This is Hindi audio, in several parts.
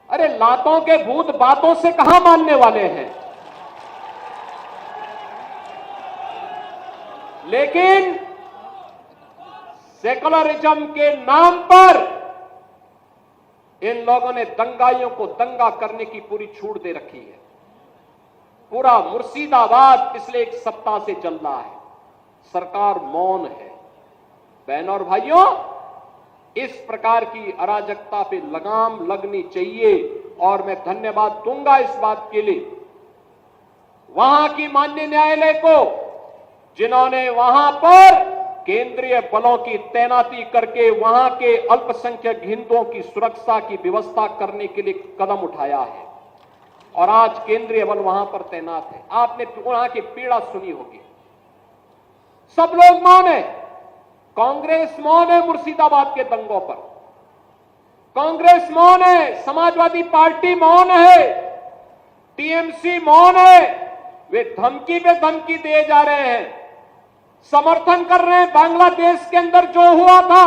अरे लातों के भूत बातों से कहां मानने वाले हैं। लेकिन सेकुलरिज्म के नाम पर इन लोगों ने दंगाइयों को दंगा करने की पूरी छूट दे रखी है। पूरा मुर्शिदाबाद पिछले एक सप्ताह से चल रहा है, सरकार मौन है। बहनों और भाइयों, इस प्रकार की अराजकता पे लगाम लगनी चाहिए और मैं धन्यवाद दूंगा इस बात के लिए वहां की माननीय न्यायालय को, जिन्होंने वहां पर केंद्रीय बलों की तैनाती करके वहां के अल्पसंख्यक हिंदुओं की सुरक्षा की व्यवस्था करने के लिए कदम उठाया है और आज केंद्रीय बल वहां पर तैनात है। आपने वहां की पीड़ा सुनी होगी। सब लोग मौन है। कांग्रेस मौन है मुर्शिदाबाद के दंगों पर, कांग्रेस मौन है, समाजवादी पार्टी मौन है, टीएमसी मौन है। वे धमकी पे धमकी दिए जा रहे हैं, समर्थन कर रहे हैं। बांग्लादेश के अंदर जो हुआ था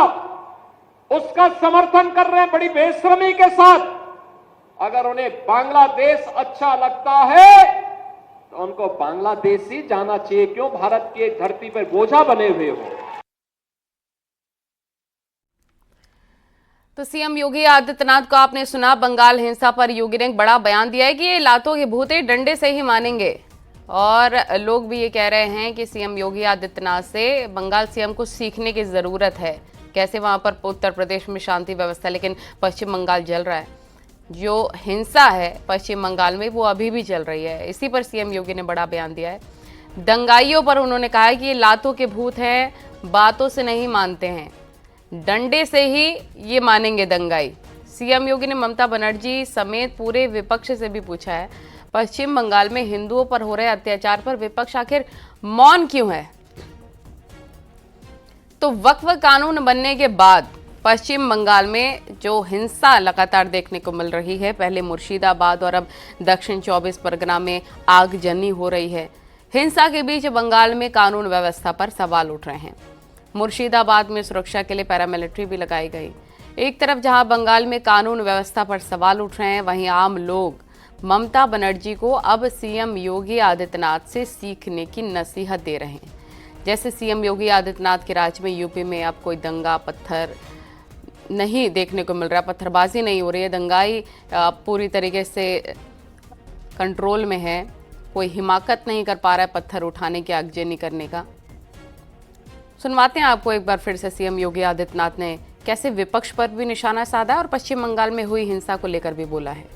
उसका समर्थन कर रहे हैं बड़ी बेशर्मी के साथ। अगर उन्हें बांग्लादेश अच्छा लगता है तो उनको बांग्लादेश ही जाना चाहिए, क्यों भारत की धरती पर बोझा बने हुए हो। तो सीएम योगी आदित्यनाथ को आपने सुना। बंगाल हिंसा पर योगी ने एक बड़ा बयान दिया है कि ये लातों के भूते डंडे से ही मानेंगे और लोग भी ये कह रहे हैं कि सीएम योगी आदित्यनाथ से बंगाल सीएम को सीखने की ज़रूरत है। कैसे वहाँ पर उत्तर प्रदेश में शांति व्यवस्था, लेकिन पश्चिम बंगाल जल रहा है। जो हिंसा है पश्चिम बंगाल में वो अभी भी चल रही है। इसी पर सीएम योगी ने बड़ा बयान दिया है। दंगाइयों पर उन्होंने कहा है कि ये लातों के भूत हैं, बातों से नहीं मानते हैं, डंडे से ही ये मानेंगे दंगाई। सीएम योगी ने ममता बनर्जी समेत पूरे विपक्ष से भी पूछा है, पश्चिम बंगाल में हिंदुओं पर हो रहे अत्याचार पर विपक्ष आखिर मौन क्यों है। तो वक्फ कानून बनने के बाद पश्चिम बंगाल में जो हिंसा लगातार देखने को मिल रही है, पहले मुर्शिदाबाद और अब दक्षिण 24 परगना में आगजनी हो रही है। हिंसा के बीच बंगाल में कानून व्यवस्था पर सवाल उठ रहे हैं। मुर्शिदाबाद में सुरक्षा के लिए पैरामिलिट्री भी लगाई गई। एक तरफ जहां बंगाल में कानून व्यवस्था पर सवाल उठ रहे हैं, वहीं आम लोग ममता बनर्जी को अब सीएम योगी आदित्यनाथ से सीखने की नसीहत दे रहे हैं। जैसे सीएम योगी आदित्यनाथ के राज में यूपी में अब कोई दंगा पत्थर नहीं देखने को मिल रहा, पत्थरबाजी नहीं हो रही है, दंगाई पूरी तरीके से कंट्रोल में है, कोई हिमाकत नहीं कर पा रहा है पत्थर उठाने की, आगजनी करने का। सुनवाते हैं आपको एक बार फिर से सीएम योगी आदित्यनाथ ने कैसे विपक्ष पर भी निशाना साधा और पश्चिम बंगाल में हुई हिंसा को लेकर भी बोला है।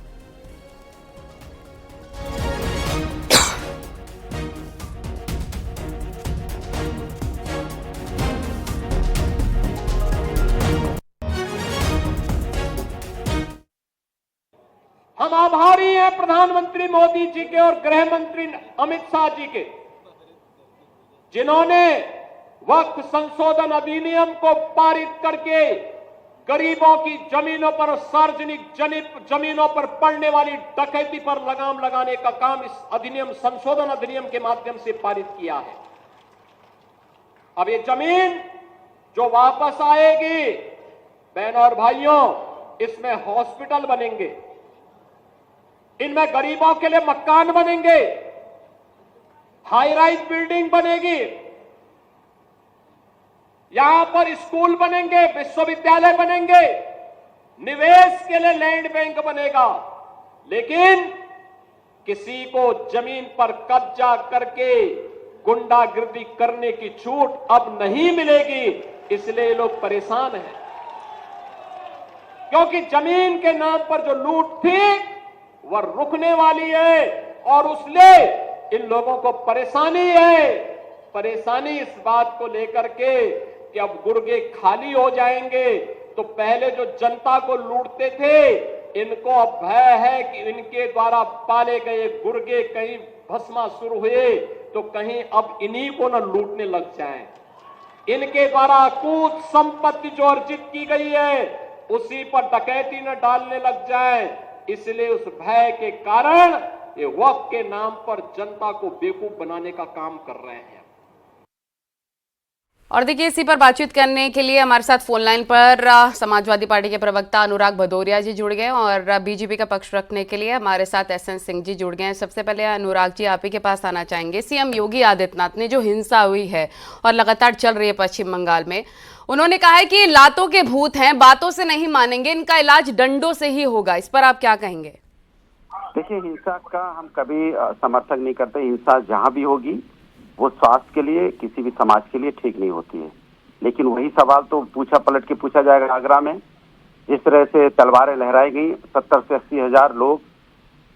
हम आभारी हैं प्रधानमंत्री मोदी जी के और गृह मंत्री अमित शाह जी के, जिन्होंने वक्फ संशोधन अधिनियम को पारित करके गरीबों की जमीनों पर, सार्वजनिक जमीनों पर पड़ने वाली डकैती पर लगाम लगाने का काम इस अधिनियम, संशोधन अधिनियम के माध्यम से पारित किया है। अब ये जमीन जो वापस आएगी, बहनों और भाइयों, इसमें हॉस्पिटल बनेंगे, इनमें गरीबों के लिए मकान बनेंगे, हाई राइज बिल्डिंग बनेगी, यहां पर स्कूल बनेंगे, विश्वविद्यालय बनेंगे, निवेश के लिए लैंड बैंक बनेगा। लेकिन किसी को जमीन पर कब्जा करके गुंडागिर्दी करने की छूट अब नहीं मिलेगी। इसलिए लोग परेशान हैं, क्योंकि जमीन के नाम पर जो लूट थी वह रुकने वाली है और उसलिए इन लोगों को परेशानी है। परेशानी इस बात को लेकर के कि अब गुर्गे खाली हो जाएंगे। तो पहले जो जनता को लूटते थे, इनको अब भय है कि इनके द्वारा पाले गए गुर्गे कहीं भस्मासुर हुए तो कहीं अब इन्हीं को न लूटने लग जाएं। इनके द्वारा अकूत संपत्ति जो अर्जित की गई है उसी पर डकैती न डालने लग जाए। इसलिए उस भय के कारण ये वक्फ के नाम पर जनता को बेवकूफ बनाने का काम कर रहे हैं। और देखिए, इसी पर बातचीत करने के लिए हमारे साथ फोन लाइन पर समाजवादी पार्टी के प्रवक्ता अनुराग भदौरिया जी जुड़ गए और बीजेपी का पक्ष रखने के लिए हमारे साथ एसएन सिंह जी जुड़ गए हैं। सबसे पहले अनुराग जी, आप ही के पास आना चाहेंगे। सीएम योगी आदित्यनाथ ने जो हिंसा हुई है और लगातार चल रही है पश्चिम बंगाल में, उन्होंने कहा है कि लातों के भूत हैं, बातों से नहीं मानेंगे, इनका इलाज डंडों से ही होगा। इस पर आप क्या कहेंगे? देखिए, हिंसा का हम कभी समर्थन नहीं करते। हिंसा जहां भी होगी वो स्वास्थ्य के लिए, किसी भी समाज के लिए ठीक नहीं होती है। लेकिन वही सवाल तो पूछा पलट के पूछा जाएगा। आगरा में जिस तरह से तलवारें लहराई गई, 70 से 80 हजार लोग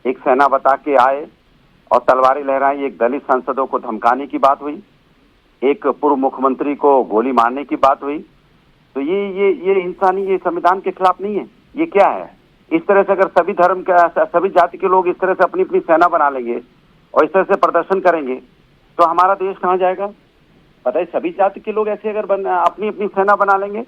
एक सेना बता के आए और तलवारें लहराई। एक दलित सांसदों को धमकाने की बात हुई, एक पूर्व मुख्यमंत्री को गोली मारने की बात हुई। तो ये हिंसा नहीं, ये संविधान के खिलाफ नहीं है। ये क्या है? इस तरह से अगर सभी धर्म का, सभी जाति के लोग इस तरह से अपनी अपनी सेना बना लेंगे और इस तरह से प्रदर्शन करेंगे तो हमारा देश कहाँ जाएगा? पता है, सभी जाति के लोग ऐसे अगर अपनी अपनी सेना बना लेंगे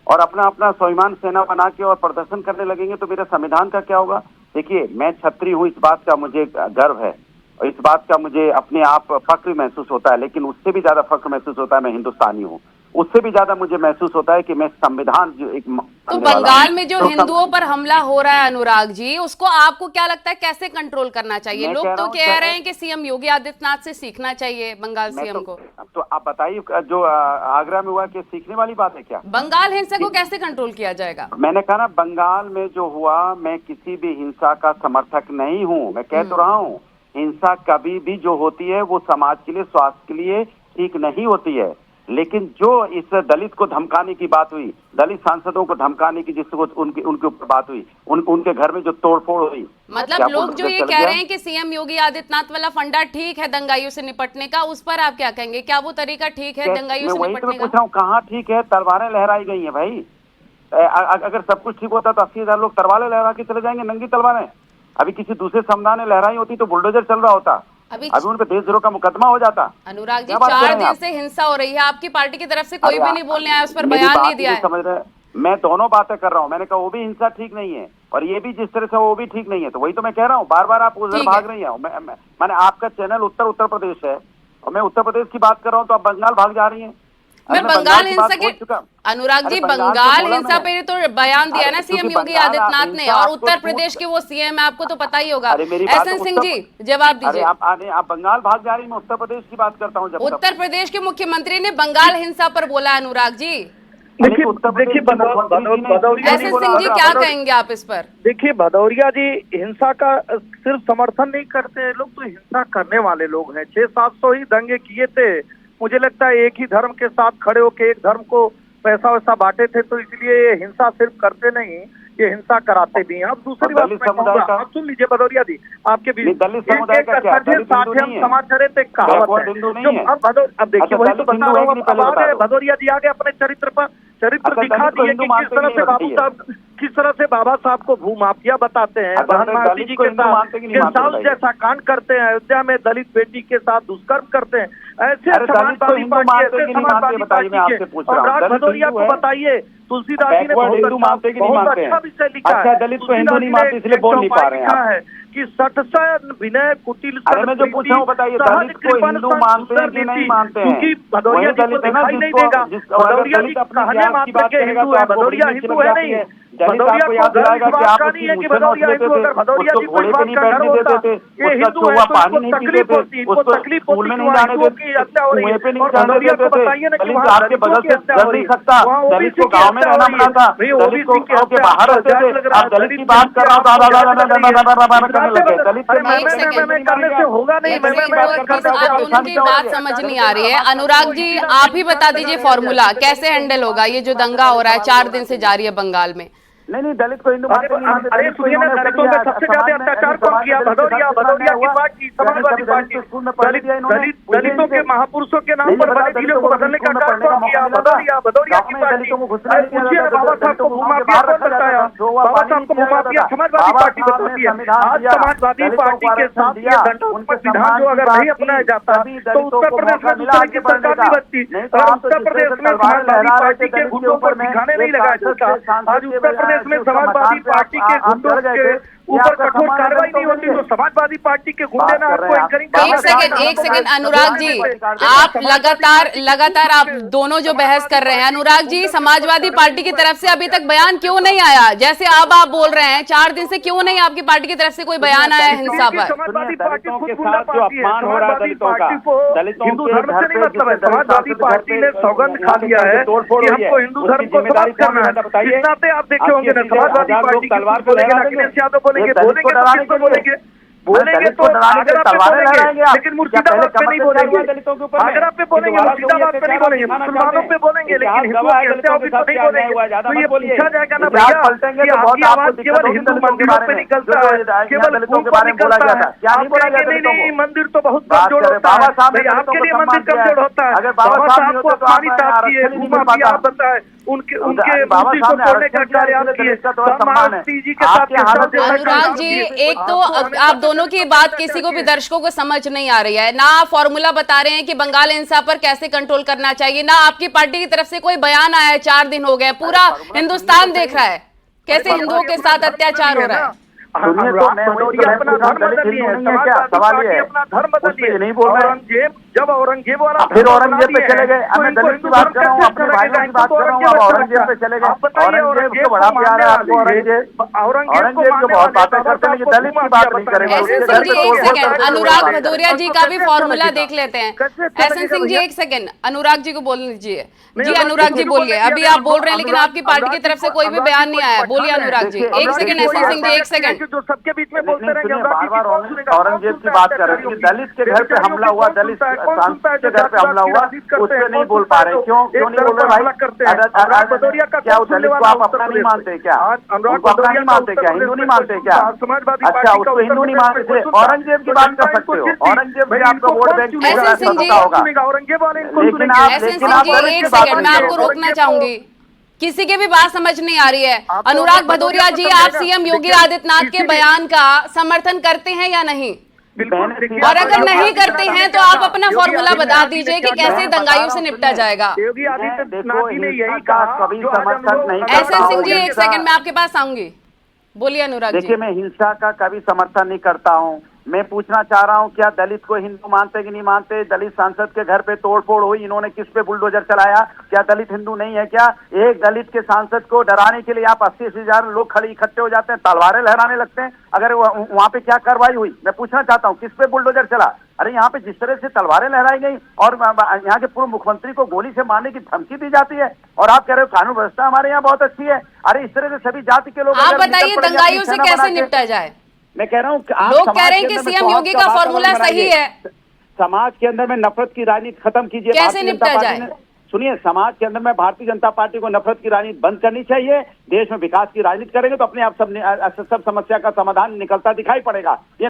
और अपना अपना स्वाभिमान सेना बना के और प्रदर्शन करने लगेंगे तो मेरा संविधान का क्या होगा? देखिए, मैं क्षत्रिय हूँ, इस बात का मुझे गर्व है और इस बात का मुझे अपने आप फक्र महसूस होता है। लेकिन उससे भी ज्यादा फक्र महसूस होता है मैं हिंदुस्तानी हूँ। उससे भी ज्यादा मुझे महसूस होता है कि मैं संविधान जो एक तो बंगाल में जो हिंदुओं पर हमला हो रहा है अनुराग जी, उसको आपको क्या लगता है कैसे कंट्रोल करना चाहिए? लोग तो कह रहे हैं कि सीएम योगी आदित्यनाथ से सीखना चाहिए बंगाल सीएम को। तो आप बताइए, जो आगरा में हुआ कि सीखने वाली बात है क्या? बंगाल हिंसा को कैसे कंट्रोल किया जाएगा? मैंने कहा ना, बंगाल में जो हुआ, मैं किसी भी हिंसा का समर्थक नहीं हूँ। मैं कह तो रहा हूँ, हिंसा कभी भी जो होती है वो समाज के लिए, स्वास्थ्य के लिए ठीक नहीं होती है। लेकिन जो इस दलित को धमकाने की बात हुई, दलित सांसदों को धमकाने की जिसको उनके ऊपर बात हुई, उनके घर में जो तोड़फोड़ हुई, मतलब लोग जो ये कह रहे हैं कि सीएम योगी आदित्यनाथ वाला फंडा ठीक है दंगाइयों से निपटने का, उस पर आप क्या कहेंगे? क्या वो तरीका ठीक है दंगाइयों से निपटने का? पूछ रहा हूँ, कहाँ ठीक है? तलवारें लहराई गई है भाई। अगर सब कुछ ठीक होता तो 80,000 लोग तलवारें लहरा के चले जाएंगे, नंगी तलवारें। अभी किसी दूसरे समुदाय ने लहराई होती तो बुलडोजर चल रहा होता, अभी उन पे देशद्रोह का मुकदमा हो जाता। अनुराग जी, 4 दिन से हिंसा हो रही है, आपकी पार्टी की तरफ से कोई भी नहीं बोलने आया, उस पर बयान नहीं दिया है। समझ रहे? मैं दोनों बातें कर रहा हूँ। मैंने कहा वो भी हिंसा ठीक नहीं है और ये भी जिस तरह से वो भी ठीक नहीं है। तो वही तो मैं कह रहा हूँ, बार बार आप उधर भाग रही हैं। मैंने आपका चैनल उत्तर प्रदेश है और मैं उत्तर प्रदेश की बात कर रहा हूँ तो आप बंगाल भाग जा रही हैं। मैं बंगाल हिंसा के, अनुराग जी, बंगाल हिंसा पे तो बयान दिया ना सीएम योगी आदित्यनाथ ने, और उत्तर प्रदेश के वो सीएम है, आपको तो पता ही होगा। एसएन सिंह जी, जवाब दीजिए। आप बंगाल भाग जा रही, मैं उत्तर प्रदेश की बात करता हूँ। उत्तर प्रदेश के मुख्यमंत्री ने बंगाल हिंसा पर बोला अनुराग जी। देखिए भदौरिया एसएन सिंह जी, क्या कहेंगे आप इस पर? देखिए, भदौरिया जी हिंसा का सिर्फ समर्थन नहीं करते हैं लोग, तो हिंसा करने वाले लोग हैं। 600-700 ही दंगे किए थे। मुझे लगता है एक ही धर्म के साथ खड़े होकर एक धर्म को पैसा वैसा बांटे थे, तो इसलिए ये हिंसा सिर्फ करते नहीं, ये हिंसा कराते भी हैं। अब दूसरी बात मैं कहूँगा, आप सुन लीजिए भदौरिया जी, आपके बीच समाज चले थे, कहावत है। अब देखिए, वही तो बता रहा हूँ, भदौरिया जी आगे अपने चरित्र दिखा दिए कि किस तरह से बाबा साहब को भूमाफिया बताते हैं, बहन मासी जी के साथ साल जैसा कांड करते हैं, अयोध्या में दलित बेटी के साथ दुष्कर्म करते हैं। ऐसे समाजवादी पार्टी के और भदौरिया को बताइए, तुलसीदास जी ने बहुत अच्छा विषय लिखा है। दलित को हिंदू नहीं मानते इसलिए बोल नहीं पा रहे हैं कि सटसा विनय कुटिल मैं जो पूछ रहा हूँ बताइए, दलित को हिंदू मानते हैं कि नहीं मानते हैं? क्योंकि भदौरिया जी को दिखाई नहीं देगा। भदौरिया जी कहने मात्र के हिंदू है, भदौरिया हिंदू है नहीं। भदौरिया को विश्वास का नहीं है कि भदौरिया हिंदू, अगर भदौरिया जी को बात का डर होता, ये हिंदू है तो इनको तकलीफ होती, इनको तकलीफ होती कि हिंदुओं की हत्या हो रही है। और भदौरिया को बताइए ना कि वहाँ दलितों की हत्या हो रही है, वहाँ ओबीसी की हत्या हो रही है, ओबीसी की हत्या बाहर होते थे। आप दलित की बात कर रहा हूँ, होगा नहीं। उनकी बात समझ नहीं आ रही है। अनुराग जी, आप ही बता दीजिए फॉर्मूला कैसे हैंडल होगा ये जो दंगा हो रहा है, 4 दिन से जारी है बंगाल में। नहीं, दलित को हिंदू मानते नहीं। अरे सुनिए ना, दलितों पे सबसे ज्यादा अत्याचार कौन किया? भदौरिया की पार्टी, समाजवादी पार्टी। दलितों के महापुरुषों के नाम पर बने जिले को बदलने का कार्य कौन किया? भदौरिया की पार्टी। पूछिए बाबा साहब को भूमाफिया कौन बताया? बाबा साहब को भूमाफिया समाजवादी पार्टी बताती है। आज समाजवादी पार्टी के साथ ये दंडात्मक विधान जो अगर नहीं अपनाया जाता तो उत्तर प्रदेश में दूसरे की सरकार नहीं बनती। अगर उत्तर प्रदेश में समाजवादी पार्टी के गुंडों पर ठिकाने नहीं लगाया जाता, आज उत्तर प्रदेश में समाजवादी पार्टी के गुंडों के ऊपर कठोर कार्रवाई नहीं होती तो समाजवादी पार्टी के गुंडे ना आपको एक सेकंड अनुराग जी, आप लगातार आप दोनों जो बहस कर रहे हैं, अनुराग जी समाजवादी पार्टी की तरफ से अभी तक बयान क्यों नहीं आया? जैसे अब आप बोल रहे हैं 4 दिन से क्यों नहीं आपकी पार्टी की तरफ से कोई बयान आया हिंसा पर? समाजवादी पार्टी खुद गुंडा पार्टी है, समाजवादी पार्टी को हिंदू धर्म से नहीं मतलब है। समाजवादी पार्टी ने सौगंध खा लिया है कि हमको हिंदू धर्म को समाप्त करना है। इस नाते आप देखे होंगे ना, समाजवादी पार्टी तलवार बोलेंगे, अखिलेश यादव बोलेंगे, बोलेंगे तो आगरा पे बोलेंगे, लेकिन मुर्शिदाबाद पे नहीं बोलेंगे। आगरा पे बोलेंगे, मुर्शिदाबाद पे नहीं बोलेंगे, मुसलमानों पे बोलेंगे, लेकिन हिंदू हत्याओं पे तो नहीं बोलेंगे। तो ये पूछा जाएगा ना भैया कि आपकी आवाज केवल हिंदू मंदिरों पे निकलता है, केवल मुंह पर निकलता है। आप कहेंगे नहीं मंदिर तो बहुत कमजोर होता है, आपके लिए मंदिर कमजोर होता है। बाबा साहब को अपमानित आप किए, घूमा भी आप बताए, उनके मूर्ति को तोड़ने का कार्य आप किए, जी के साथ। अनुराग जी, एक तो आप दोनों की बात किसी को भी दर्शकों को समझ नहीं आ रही है। ना आप फॉर्मूला बता रहे हैं कि बंगाल हिंसा पर कैसे कंट्रोल करना चाहिए, ना आपकी पार्टी की तरफ से कोई बयान आया है। 4 दिन हो गए, पूरा हिंदुस्तान देख रहा है कैसे हिंदुओं के साथ अत्याचार हो रहा है। अपना धर्म बदल लिए, समाजवादी पार्टी अपना धर्म बदल लिए। नहीं बोल रहे औरंगजेब, जब औरंगजेब वाला फिर औरंगजेब पे चले गए। मैं दलित की बात कर रहा हूँ, अपने भाइयों की बात कर रहा हूँ, अब औरंगजेब पे चले गए। औरंगजेब को बड़ा प्यार है आपको, औरंगजेब को बहुत बातें करते हैं, लेकिन दलित की बात नहीं करेंगे। एसएन सिंह जी एक सेकंड, अनुराग भदौरिया जी का भी फॉर्मूला देख लेते हैं। एसएन सिंह जी एक सेकंड, अनुराग जी को बोल लीजिए। जी अनुराग जी बोलिए, अभी आप बोल रहे हैं लेकिन आपकी पार्टी की तरफ से कोई भी बयान नहीं आया। बोलिए अनुराग जी, एक सेकंड। एसएन सिंह जी एक सेकंड, जो सबके बीच में बोलते रहेंगे। बार बार औरंगजेब की बात कर रहे हैं, दलित के घर पे हमला हुआ, दलित सांसद के घर पे हमला हुआ, उस पर नहीं बोल पा रहे। क्यों नहीं बोल रहे भाई? क्या दलित को आप अपना नहीं मानते क्या? उनको अपना नहीं मानते क्या? हिंदू नहीं मानते क्या? अच्छा, उसको हिंदू नहीं मानते थे। औरंगजेब की बात कर सकते हो, औरंगजेब भी आपका वोट बैंक होगा। औरंगजेब वाले एक सेकंड, मैं आपको रोकना चाहूंगी। किसी की भी बात समझ नहीं आ रही है। अनुराग भदौरिया जी, आप सीएम योगी आदित्यनाथ के बयान का समर्थन करते हैं या नहीं? और अगर नहीं करते हैं तो आप अपना फॉर्मूला बता दीजिए कि कैसे दंगाइयों से निपटा जाएगा। योगी आदित्यनाथ जी ने यही कहा, कभी समर्थन नहीं। एसएन सिंह जी एक सेकंड, मैं आपके पास आऊंगी। बोलिए अनुराग जी। देखिए, मैं हिंसा का कभी समर्थन नहीं करता हूं। मैं पूछना चाह रहा हूं, क्या दलित को हिंदू मानते कि नहीं मानते? दलित सांसद के घर पे तोड़फोड़ हुई, इन्होंने किस पे बुलडोजर चलाया? क्या दलित हिंदू नहीं है क्या? एक दलित के सांसद को डराने के लिए आप 80-80 हजार लोग खड़े इकट्ठे हो जाते हैं, तलवारें लहराने लगते हैं। अगर वहां पे क्या कार्रवाई हुई? मैं पूछना चाहता हूँ, किस पे बुलडोजर चला? अरे यहाँ पे जिस तरह से तलवारें लहराई गई और यहाँ के पूर्व मुख्यमंत्री को गोली से मारने की धमकी दी जाती है, और आप कह रहे हो कानून व्यवस्था हमारे यहाँ बहुत अच्छी है। अरे इस तरह से सभी जाति के लोग, आप बताइए दंगाइयों से कैसे निपटा जाए? मैं कह रहा हूँ, लोग कह रहे हैं कि सीएम योगी का फॉर्मूला सही है। समाज के अंदर में नफरत की राजनीति खत्म कीजिए। कैसे निपटा जाए? सुनिए, समाज के अंदर में भारतीय जनता पार्टी को नफरत की राजनीति बंद करनी चाहिए। देश में विकास की राजनीति करेंगे तो अपने आप सब समस्या का समाधान निकलता दिखाई पड़ेगा।